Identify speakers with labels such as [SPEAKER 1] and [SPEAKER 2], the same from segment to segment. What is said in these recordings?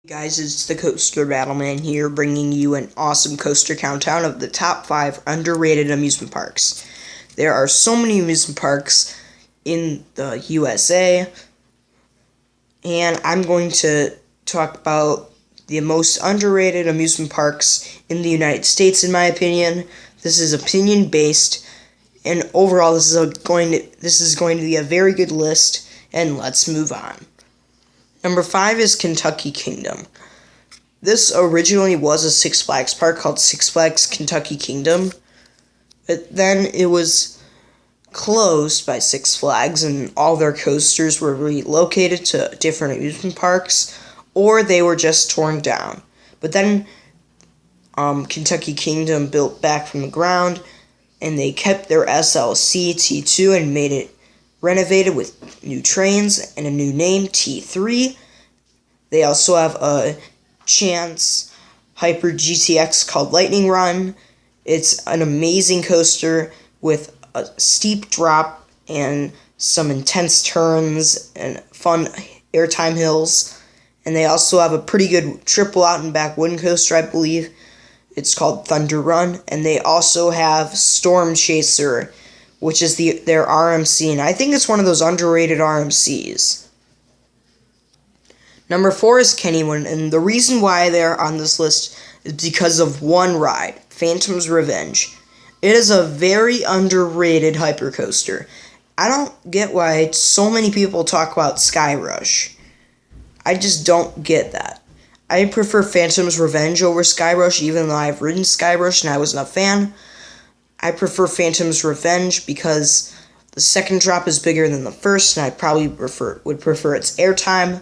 [SPEAKER 1] Guys, it's the Coaster Battleman here, bringing you an awesome coaster countdown of the top 5 underrated amusement parks. There are so many amusement parks in the USA, and I'm going to talk about the most underrated amusement parks in the United States, in my opinion. This is opinion-based, and overall, this is going to be a very good list, and let's move on. Number 5 is Kentucky Kingdom. This originally was a Six Flags park called Six Flags Kentucky Kingdom, but then it was closed by Six Flags and all their coasters were relocated to different amusement parks, or they were just torn down. But then Kentucky Kingdom built back from the ground, and they kept their SLC T2 and made it renovated with new trains and a new name, T3. They also have a Chance Hyper GTX called Lightning Run. It's an amazing coaster with a steep drop and some intense turns and fun airtime hills. And they also have a pretty good triple out and back wooden coaster, I believe. It's called Thunder Run. And they also have Storm Chaser, which is their RMC, and I think it's one of those underrated RMCs. Number 4 is Kennywood, and the reason why they're on this list is because of one ride, Phantom's Revenge. It is a very underrated hypercoaster. I don't get why so many people talk about Sky Rush. I just don't get that. I prefer Phantom's Revenge over Sky Rush, even though I've ridden Sky Rush and I wasn't a fan. I prefer Phantom's Revenge because the second drop is bigger than the first, and I probably would prefer its airtime.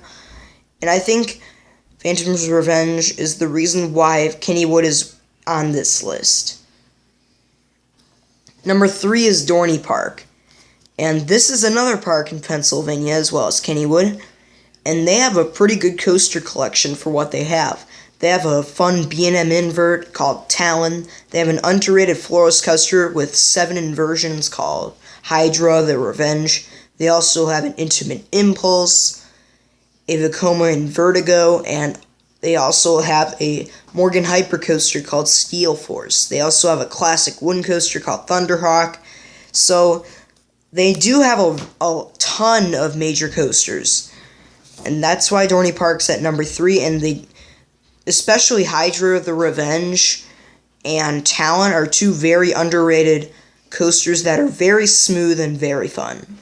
[SPEAKER 1] And I think Phantom's Revenge is the reason why Kennywood is on this list. Number 3 is Dorney Park. And this is another park in Pennsylvania as well as Kennywood. And they have a pretty good coaster collection for what they have. They have a fun B&M invert called Talon. They have an underrated Florist coaster with 7 inversions called Hydra the Revenge. They also have an Intimate Impulse, a Vekoma and Vertigo, and they also have a Morgan Hypercoaster called Steel Force. They also have a classic wooden coaster called Thunderhawk. So they do have a ton of major coasters. And that's why Dorney Park's at number 3, and especially Hydra the Revenge and Talon are 2 very underrated coasters that are very smooth and very fun.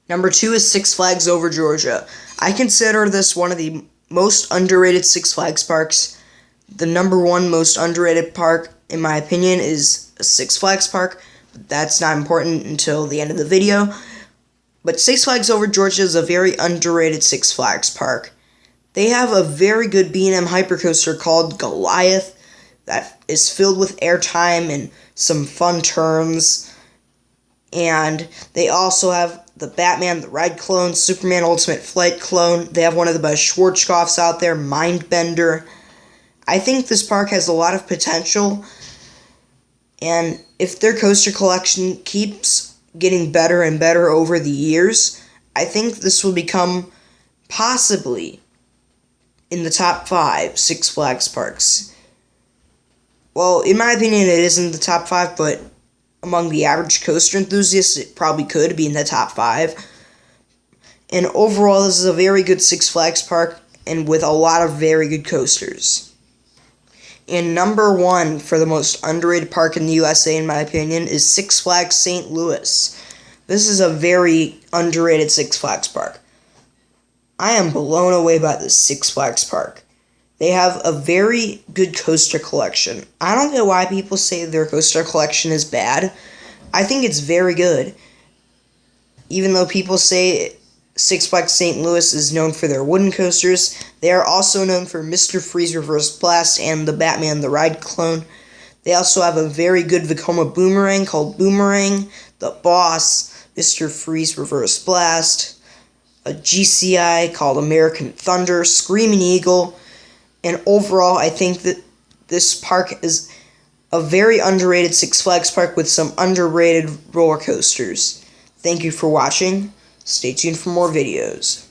[SPEAKER 1] Number 2 is Six Flags Over Georgia. I consider this one of the most underrated Six Flags parks. The number 1 most underrated park, in my opinion, is a Six Flags park. That's not important until the end of the video. But Six Flags Over Georgia is a very underrated Six Flags park. They have a very good B&M hypercoaster called Goliath that is filled with airtime and some fun turns. And they also have the Batman the Ride clone, Superman Ultimate Flight clone. They have one of the best Schwarzkopfs out there, Mindbender. I think this park has a lot of potential. And if their coaster collection keeps getting better and better over the years, I think this will become possibly in the top 5 Six Flags parks. Well, in my opinion, it isn't the top 5, but among the average coaster enthusiasts, it probably could be in the top 5. And overall, this is a very good Six Flags park, and with a lot of very good coasters. And number 1 for the most underrated park in the USA, in my opinion, is Six Flags St. Louis. This is a very underrated Six Flags park. I am blown away by this Six Flags park. They have a very good coaster collection. I don't know why people say their coaster collection is bad. I think it's very good. Even though people say Six Flags St. Louis is known for their wooden coasters, they are also known for Mr. Freeze Reverse Blast and the Batman the Ride clone. They also have a very good Vekoma Boomerang called Boomerang, the Boss, Mr. Freeze Reverse Blast, a GCI called American Thunder, Screaming Eagle, and overall I think that this park is a very underrated Six Flags park with some underrated roller coasters. Thank you for watching. Stay tuned for more videos.